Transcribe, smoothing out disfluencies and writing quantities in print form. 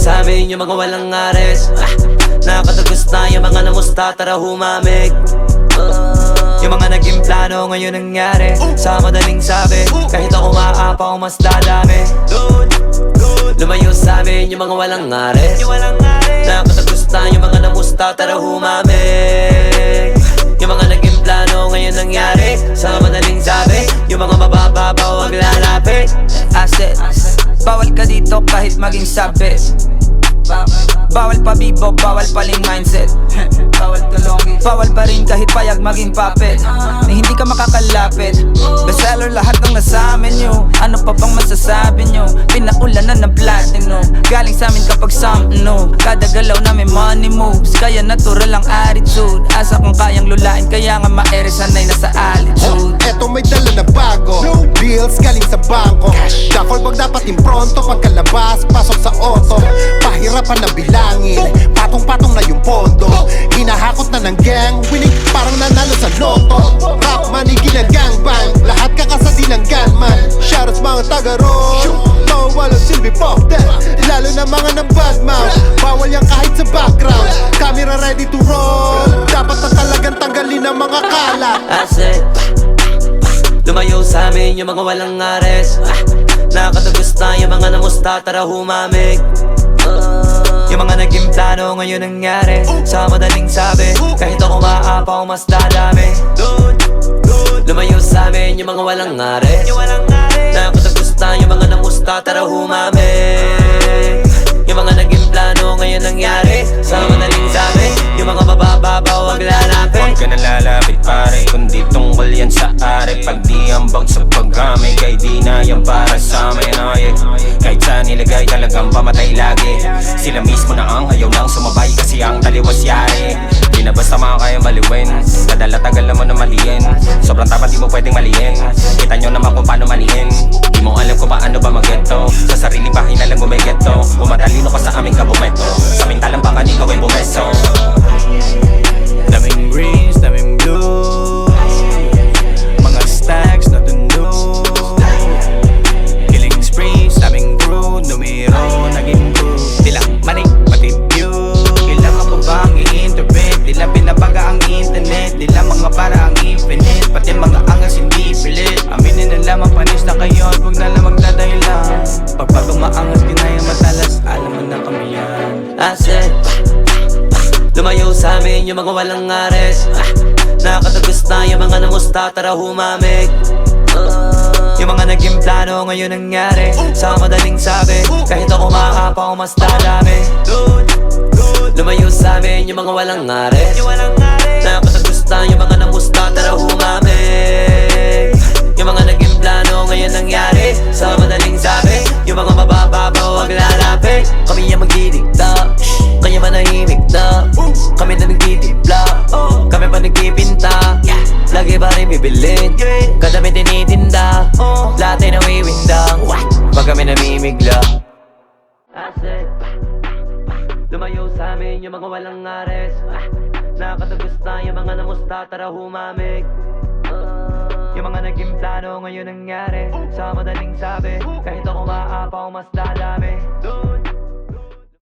sa amin yung mga walang ares. Nakatagos na yung mga namusta, tara humamig. Yung mga naging plano ngayon nangyari. Sa madaling sabi, kahit ako maapaw mas dadami. Lumayo sa amin yung mga walang ares. Nakatagos na yung mga namusta, tara humamig. Yung mga naging plano ngayon nangyari. Sa madaling sabi, yung mga mabababaw wag lalapit. Asset, bawal ka dito kahit maging sabi. Bawal pa bibo, bawal paling mindset. Bawal pa rin kahit payag maging puppet. Na hindi ka makakalapit. Bestseller lahat ng nasa menu. Ano pa bang masasabi nyo? Pinaulanan ng platinum. Galing sa amin kapag something new. Kada galaw namin money moves. Kaya natural ang attitude. Asa kung kayang lulain, kaya nga maere sanay na sa altitude. Eto may dala na bago, bills galing sa bangko. Duffel bag dapat impronto, pagkalabas, pasok sa auto. Pahirapan na bilangin, patong-patong na yung pondo. Hinahakot na ng gang, winning parang nanalo sa loto. Rap money ginagangbang, lahat kakasadi ng gunman. Shoutouts mga taga-roll, mga walang silbi pop that. Lalo na mga ng bad mouth, bawal yan kahit sa background. Camera ready to roll, dapat na talagang tanggalin ang mga kalat. Asset, lumayo sa amin yung mga walang ares. Nakatagos na yung mga namusta, tara humamig. Yung mga naging plano ngayon nangyari. Sa madaling sabi, kahit ako maapaw mas dadami. Lumayo sa amin yung mga walang ares. Nakatagos na yung mga namusta, tara humamig. Yung mga naging plano ngayon nangyari. Sa madaling sabi, yung mga mabababaw wag lalapit. Huwag ka na lalapit pare, kundi tungkol yan sa are. Pag di ambag sa paggamay, kay di na yan para sa amin. Kahit saan nilagay talagang pamatay lagi. Sila mismo na ang ayaw nang sumabay kasi ang taliwas yari. Di na basta mga kayang baliwin, kadala tagal naman na maliin. Sobrang tapat di mo pwedeng maliin. Kita nyo naman kung paano manihin. Di mo alam kung paano ba mag-geto. Sa sariling bahay na lang gumigeto. Umatalino ka sa aming kabumento. Samintalang baka di gawin bumeso. Daming greens, daming blue. Mga stacks na tundo. Killing sprees, daming crew. Numero, naging crew. Tila manik, pati view. Kailangan pa ba ang i-interpret? Tila binabaga ang internet. Tila mga para ang infinite. Pati mga angas hindi pilit. Aminin na lamang panis na kayo at huwag na lang magdadahilan. Pagpagong maangas ginayang matalas, alam mo na kami yan. Asset, lumayo sa amin yung mga walang ares. Nakatagos na yung mga namusta, tara humamig. Yung mga naging plano ngayon nangyari. Sa madaling sabi, kahit ako maapaw mas dadami. Lumayo sa amin yung mga walang ares. Nakatagos na yung mga namusta, tara humamig. Yung mga naging plano ngayon nangyari. Sa madaling sabi, yung mga mabababaw wag lalapit. Kami yung magdidikta, kaya manahimik na. Kami na nagtitipla, kami pa nagpipinta. Lagi ba rin bibilin, kadami tinitinda. Lahat ay nawiwindang, pag kami namimigla. Asset, lumayo sa amin yung mga walang ares. Nakatagos na yung mga namusta, tara humamig. Yung mga naging plano ngayon nangyari. Sa madaling sabi, kahit ako maapaw mas dadami.